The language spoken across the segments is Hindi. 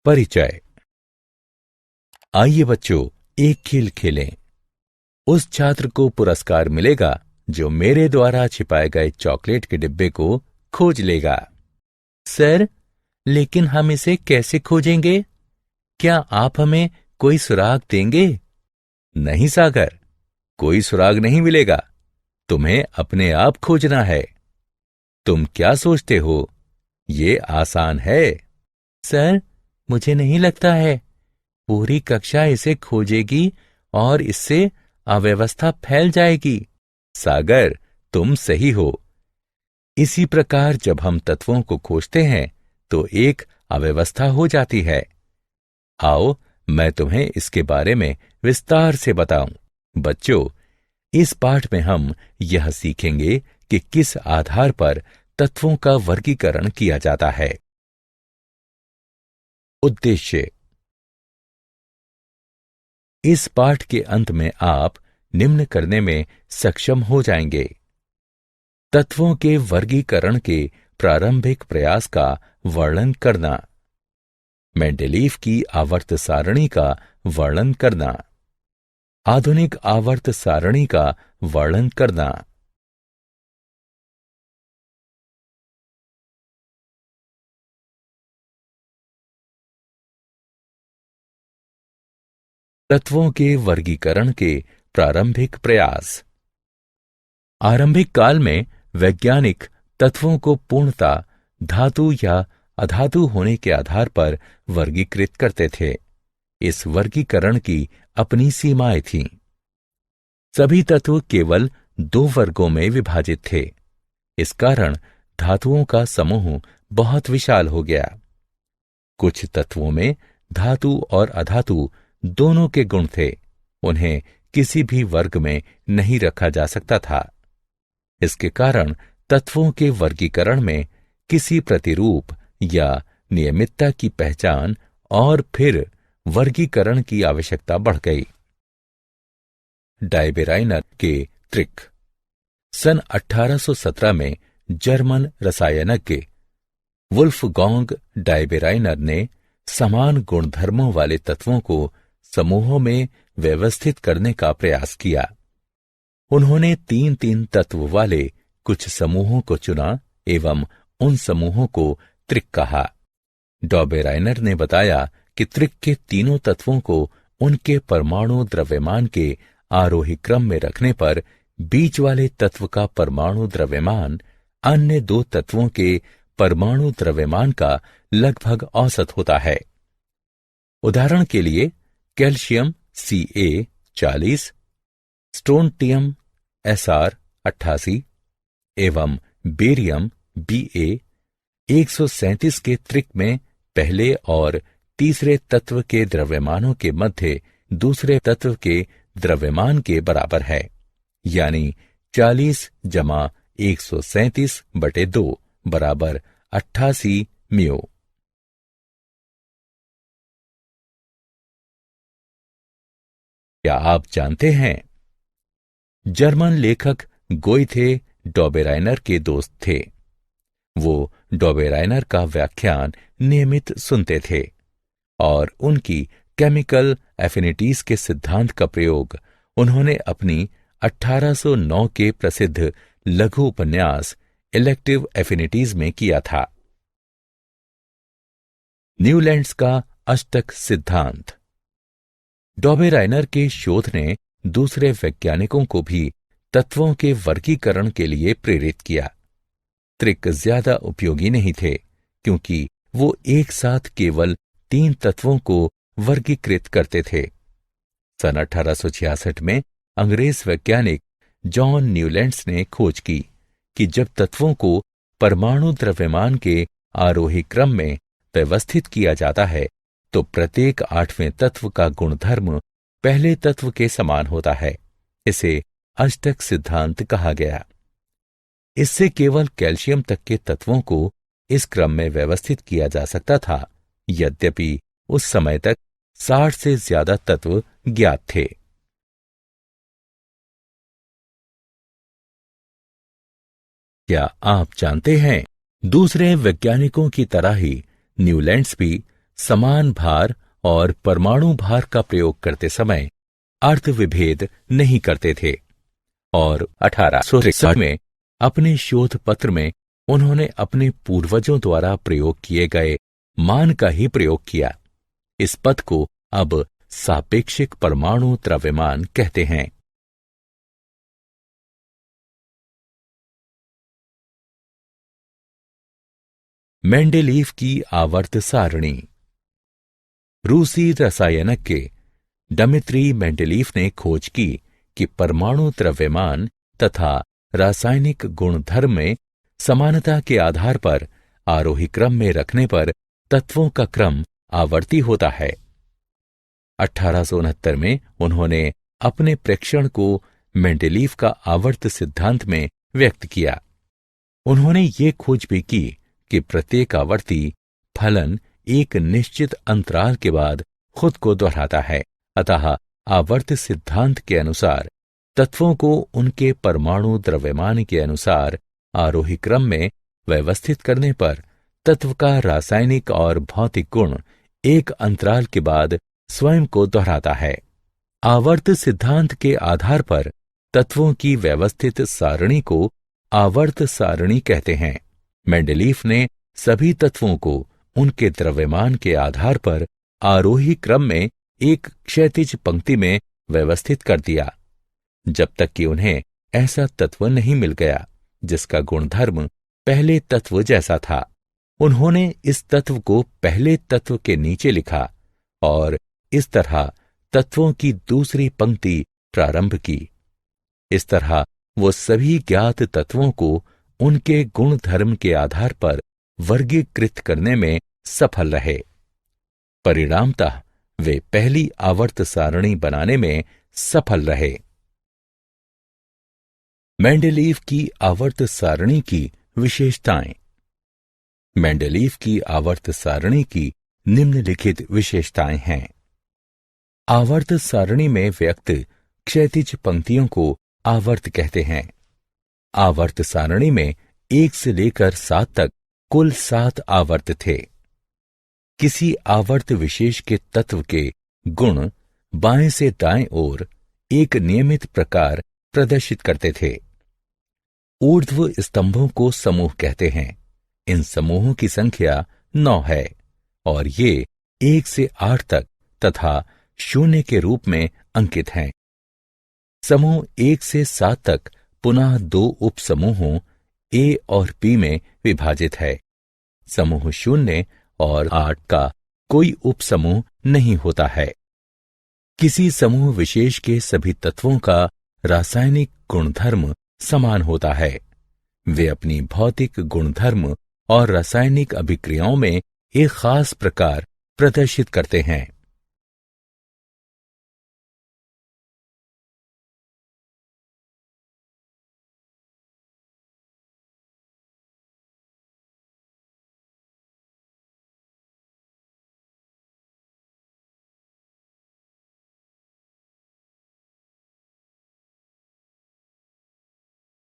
परिचय। आइए बच्चों, एक खेल खेलें। उस छात्र को पुरस्कार मिलेगा जो मेरे द्वारा छिपाए गए चॉकलेट के डिब्बे को खोज लेगा। सर, लेकिन हम इसे कैसे खोजेंगे? क्या आप हमें कोई सुराग देंगे? नहीं सागर, कोई सुराग नहीं मिलेगा। तुम्हें अपने आप खोजना है। तुम क्या सोचते हो? ये आसान है। सर, मुझे नहीं लगता है पूरी कक्षा इसे खोजेगी और इससे अव्यवस्था फैल जाएगी। सागर, तुम सही हो। इसी प्रकार जब हम तत्वों को खोजते हैं तो एक अव्यवस्था हो जाती है। आओ, मैं तुम्हें इसके बारे में विस्तार से बताऊं। बच्चों, इस पाठ में हम यह सीखेंगे कि किस आधार पर तत्वों का वर्गीकरण किया जाता है। उद्देश्य। इस पाठ के अंत में आप निम्न करने में सक्षम हो जाएंगे। तत्वों के वर्गीकरण के प्रारंभिक प्रयास का वर्णन करना, मेंडेलीव की आवर्त सारणी का वर्णन करना, आधुनिक आवर्त सारणी का वर्णन करना। तत्वों के वर्गीकरण के प्रारंभिक प्रयास। आरंभिक काल में वैज्ञानिक तत्वों को पूर्णतः धातु या अधातु होने के आधार पर वर्गीकृत करते थे। इस वर्गीकरण की अपनी सीमाएं थीं। सभी तत्व केवल दो वर्गों में विभाजित थे। इस कारण धातुओं का समूह बहुत विशाल हो गया। कुछ तत्वों में धातु और अधातु दोनों के गुण थे। उन्हें किसी भी वर्ग में नहीं रखा जा सकता था। इसके कारण तत्वों के वर्गीकरण में किसी प्रतिरूप या नियमितता की पहचान और फिर वर्गीकरण की आवश्यकता बढ़ गई। डायबेराइनर के त्रिक। सन 1817 में जर्मन रसायनज्ञ वुल्फगॉन्ग डायबेराइनर ने समान गुणधर्मों वाले तत्वों को समूहों में व्यवस्थित करने का प्रयास किया। उन्होंने 3-3 तत्व वाले कुछ समूहों को चुना एवं उन समूहों को त्रिक कहा। डायबेराइनर ने बताया कि त्रिक के तीनों तत्वों को उनके परमाणु द्रव्यमान के आरोही क्रम में रखने पर बीच वाले तत्व का परमाणु द्रव्यमान अन्य दो तत्वों के परमाणु द्रव्यमान का लगभग औसत होता है। उदाहरण के लिए कैल्शियम Ca 40, स्ट्रोंटियम Sr 88 एवं बेरियम Ba 137 के त्रिक में पहले और तीसरे तत्व के द्रव्यमानों के मध्य दूसरे तत्व के द्रव्यमान के बराबर है, यानी 40 जमा 137/2 बराबर 88 म्यू। क्या आप जानते हैं? जर्मन लेखक गोइथे डायबेराइनर के दोस्त थे। वो डायबेराइनर का व्याख्यान नियमित सुनते थे और उनकी केमिकल एफिनिटीज के सिद्धांत का प्रयोग उन्होंने अपनी 1809 के प्रसिद्ध लघु उपन्यास इलेक्टिव एफिनिटीज में किया था। न्यूलैंड्स का अष्टक सिद्धांत। डायबेराइनर के शोध ने दूसरे वैज्ञानिकों को भी तत्वों के वर्गीकरण के लिए प्रेरित किया। त्रिक ज्यादा उपयोगी नहीं थे क्योंकि वो एक साथ केवल 3 तत्वों को वर्गीकृत करते थे। सन 1866 में अंग्रेज वैज्ञानिक जॉन न्यूलैंड्स ने खोज की कि जब तत्वों को परमाणु द्रव्यमान के आरोही क्रम में व्यवस्थित किया जाता है तो प्रत्येक 8वें तत्व का गुणधर्म पहले तत्व के समान होता है। इसे अष्टक सिद्धांत कहा गया। इससे केवल कैल्शियम तक के तत्वों को इस क्रम में व्यवस्थित किया जा सकता था, यद्यपि उस समय तक 60 से ज्यादा तत्व ज्ञात थे। क्या आप जानते हैं, दूसरे वैज्ञानिकों की तरह ही न्यूलैंड्स भी समान भार और परमाणु भार का प्रयोग करते समय अर्थ विभेद नहीं करते थे और 1863 में अपने शोध पत्र में उन्होंने अपने पूर्वजों द्वारा प्रयोग किए गए मान का ही प्रयोग किया। इस पद को अब सापेक्षिक परमाणु द्रव्यमान कहते हैं। मेंडेलीव की आवर्त सारणी। रूसी रसायनज्ञ डमित्री मेंडेलीव ने खोज की कि परमाणु द्रव्यमान तथा रासायनिक गुणधर्म में समानता के आधार पर आरोही क्रम में रखने पर तत्वों का क्रम आवर्ती होता है। 1869 में उन्होंने अपने प्रेक्षण को मेंडेलीव का आवर्त सिद्धांत में व्यक्त किया। उन्होंने ये खोज भी की कि प्रत्येक आवर्ती फलन एक निश्चित अंतराल के बाद खुद को दोहराता है। अतः आवर्त सिद्धांत के अनुसार तत्वों को उनके परमाणु द्रव्यमान के अनुसार आरोही क्रम में व्यवस्थित करने पर तत्व का रासायनिक और भौतिक गुण एक अंतराल के बाद स्वयं को दोहराता है। आवर्त सिद्धांत के आधार पर तत्वों की व्यवस्थित सारणी को आवर्त सारणी कहते हैं। मेंडेलीव ने सभी तत्वों को उनके द्रव्यमान के आधार पर आरोही क्रम में एक क्षैतिज पंक्ति में व्यवस्थित कर दिया, जब तक कि उन्हें ऐसा तत्व नहीं मिल गया जिसका गुणधर्म पहले तत्व जैसा था। उन्होंने इस तत्व को पहले तत्व के नीचे लिखा और इस तरह तत्वों की दूसरी पंक्ति प्रारंभ की। इस तरह वो सभी ज्ञात तत्वों को उनके गुणधर्म के आधार पर वर्गीकृत करने में सफल रहे। परिणामतः वे पहली आवर्त सारणी बनाने में सफल रहे। मेंडेलीव की आवर्त सारणी की विशेषताएं। मेंडेलीव की आवर्त सारणी की निम्नलिखित विशेषताएं हैं। आवर्त सारणी में व्यक्त क्षैतिज पंक्तियों को आवर्त कहते हैं। आवर्त सारणी में 1 से लेकर 7 तक कुल 7 आवर्त थे। किसी आवर्त विशेष के तत्व के गुण बाएं से दाएं ओर एक नियमित प्रकार प्रदर्शित करते थे। ऊर्ध्व स्तंभों को समूह कहते हैं। इन समूहों की संख्या 9 है और ये 1 से 8 तक तथा 0 के रूप में अंकित हैं। समूह 1 से 7 तक पुनः 2 उपसमूहों ए और बी में विभाजित है। समूह 0 और 8 का कोई उपसमूह नहीं होता है। किसी समूह विशेष के सभी तत्वों का रासायनिक गुणधर्म समान होता है। वे अपनी भौतिक गुणधर्म और रासायनिक अभिक्रियाओं में एक खास प्रकार प्रदर्शित करते हैं।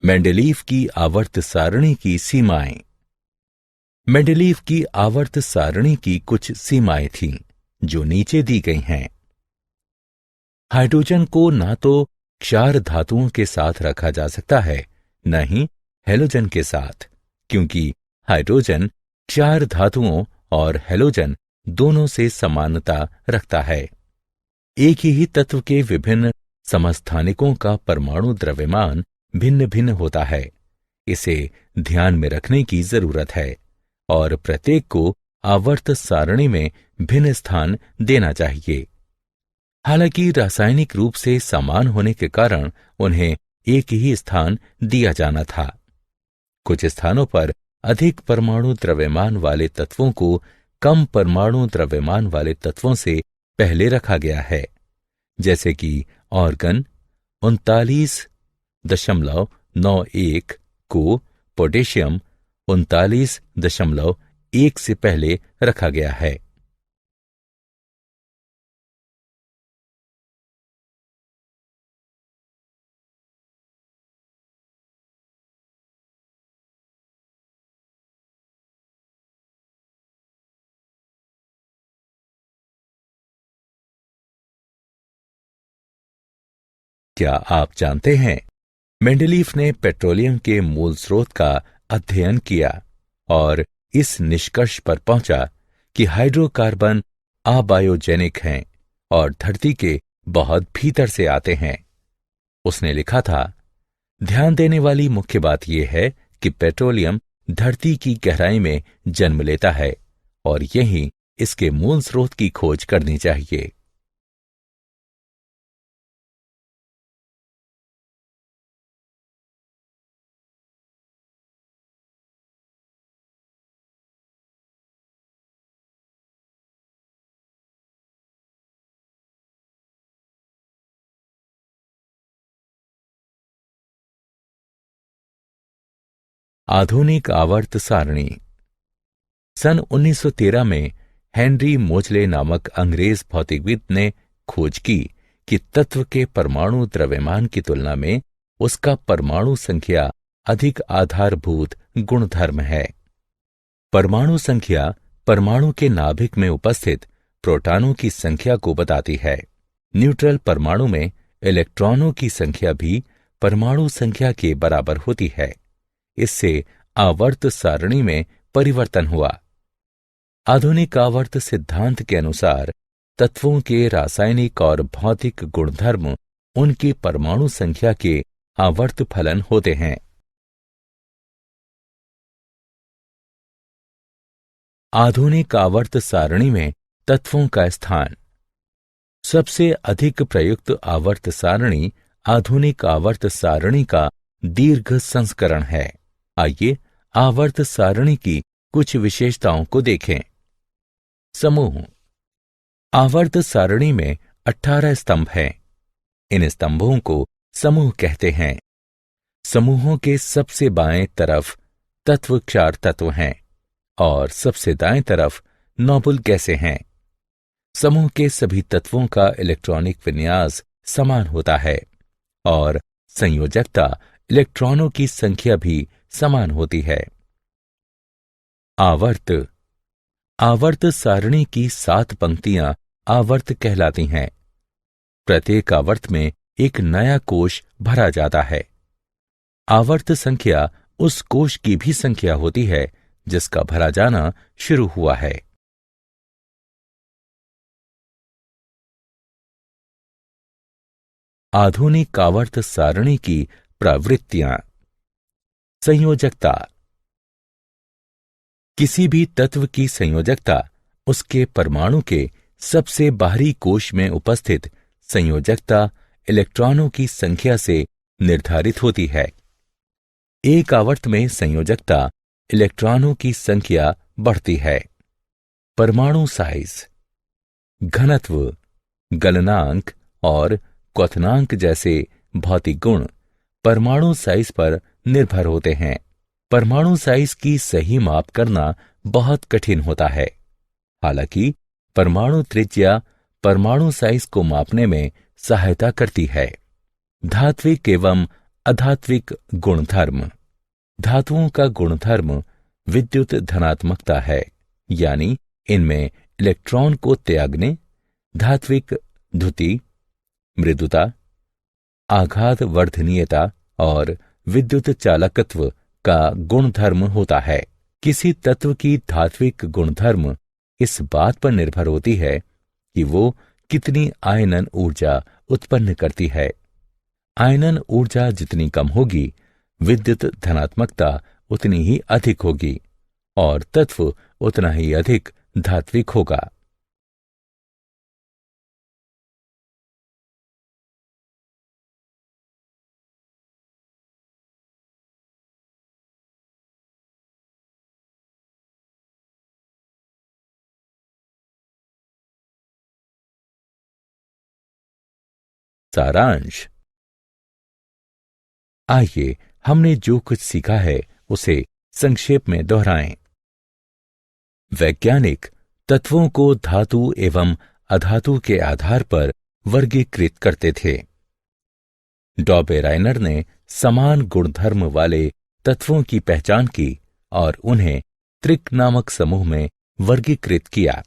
मेंडेलीव की आवर्त सारणी की सीमाएं। मेंडेलीव की आवर्त सारणी की कुछ सीमाएं थीं, जो नीचे दी गई हैं। हाइड्रोजन को ना तो क्षार धातुओं के साथ रखा जा सकता है, न ही हैलोजन के साथ, क्योंकि हाइड्रोजन क्षार धातुओं और हैलोजन दोनों से समानता रखता है। एक ही तत्व के विभिन्न समस्थानिकों का परमाणु द्रव्यमान भिन्न भिन्न होता है। इसे ध्यान में रखने की जरूरत है और प्रत्येक को आवर्त सारणी में भिन्न स्थान देना चाहिए। हालांकि रासायनिक रूप से समान होने के कारण उन्हें एक ही स्थान दिया जाना था। कुछ स्थानों पर अधिक परमाणु द्रव्यमान वाले तत्वों को कम परमाणु द्रव्यमान वाले तत्वों से पहले रखा गया है, जैसे कि ऑर्गन 39.91 को पोटेशियम 39.1 से पहले रखा गया है। क्या आप जानते हैं, मेंडलीफ ने पेट्रोलियम के मूल स्रोत का अध्ययन किया और इस निष्कर्ष पर पहुंचा कि हाइड्रोकार्बन अबायोजेनिक हैं और धरती के बहुत भीतर से आते हैं। उसने लिखा था, ध्यान देने वाली मुख्य बात यह है कि पेट्रोलियम धरती की गहराई में जन्म लेता है और यही इसके मूल स्रोत की खोज करनी चाहिए। आधुनिक आवर्त सारणी। सन 1913 में हेनरी मोजले नामक अंग्रेज भौतिकविद ने खोज की कि तत्व के परमाणु द्रव्यमान की तुलना में उसका परमाणु संख्या अधिक आधारभूत गुणधर्म है। परमाणु संख्या परमाणु के नाभिक में उपस्थित प्रोटॉनों की संख्या को बताती है। न्यूट्रल परमाणु में इलेक्ट्रॉनों की संख्या भी परमाणु संख्या के बराबर होती है। इससे आवर्त सारणी में परिवर्तन हुआ। आधुनिक आवर्त सिद्धांत के अनुसार तत्वों के रासायनिक और भौतिक गुणधर्म उनकी परमाणु संख्या के आवर्त फलन होते हैं। आधुनिक आवर्त सारणी में तत्वों का स्थान। सबसे अधिक प्रयुक्त आवर्त सारणी आधुनिक आवर्त सारणी का दीर्घ संस्करण है। आइए आवर्त सारणी की कुछ विशेषताओं को देखें। समूह। आवर्त सारणी में 18 स्तंभ हैं। इन स्तंभों को समूह कहते हैं। समूहों के सबसे बाएं तरफ तत्व क्षार तत्व हैं और सबसे दाएं तरफ नोबल गैसें हैं। समूह के सभी तत्वों का इलेक्ट्रॉनिक विन्यास समान होता है और संयोजकता इलेक्ट्रॉनों की संख्या भी समान होती है। आवर्त। आवर्त सारणी की 7 पंक्तियां आवर्त कहलाती हैं। प्रत्येक आवर्त में एक नया कोश भरा जाता है। आवर्त संख्या उस कोश की भी संख्या होती है जिसका भरा जाना शुरू हुआ है। आधुनिक आवर्त सारणी की प्रवृत्तियां। संयोजकता। किसी भी तत्व की संयोजकता उसके परमाणु के सबसे बाहरी कोश में उपस्थित संयोजकता इलेक्ट्रॉनों की संख्या से निर्धारित होती है। एक आवर्त में संयोजकता इलेक्ट्रॉनों की संख्या बढ़ती है। परमाणु साइज, घनत्व, गलनांक और क्वथनांक जैसे भौतिक गुण परमाणु साइज पर निर्भर होते हैं। परमाणु साइज की सही माप करना बहुत कठिन होता है। हालांकि परमाणु त्रिज्या परमाणु साइज को मापने में सहायता करती है। धात्विक एवं अधात्विक गुणधर्म। धातुओं का गुणधर्म विद्युत धनात्मकता है, यानी इनमें इलेक्ट्रॉन को त्यागने, धात्विक द्युति, मृदुता, आघात वर्धनीयता और विद्युत चालकत्व का गुणधर्म होता है। किसी तत्व की धात्विक गुणधर्म इस बात पर निर्भर होती है कि वो कितनी आयनन ऊर्जा उत्पन्न करती है। आयनन ऊर्जा जितनी कम होगी, विद्युत धनात्मकता उतनी ही अधिक होगी और तत्व उतना ही अधिक धात्विक होगा। सारांश। आइए हमने जो कुछ सीखा है उसे संक्षेप में दोहराएं। वैज्ञानिक तत्वों को धातु एवं अधातु के आधार पर वर्गीकृत करते थे। डॉबेराइनर ने समान गुणधर्म वाले तत्वों की पहचान की और उन्हें त्रिक नामक समूह में वर्गीकृत किया।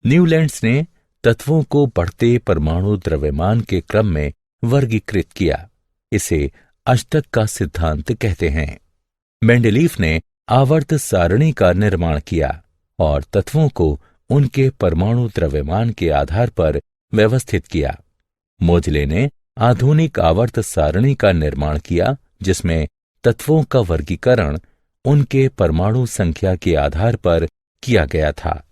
न्यूलैंड्स ने तत्वों को बढ़ते परमाणु द्रव्यमान के क्रम में वर्गीकृत किया। इसे अष्टक का सिद्धांत कहते हैं। मेंडलीफ ने आवर्त सारणी का निर्माण किया और तत्वों को उनके परमाणु द्रव्यमान के आधार पर व्यवस्थित किया। मोजले ने आधुनिक आवर्त सारणी का निर्माण किया, जिसमें तत्वों का वर्गीकरण उनके परमाणु संख्या के आधार पर किया गया था।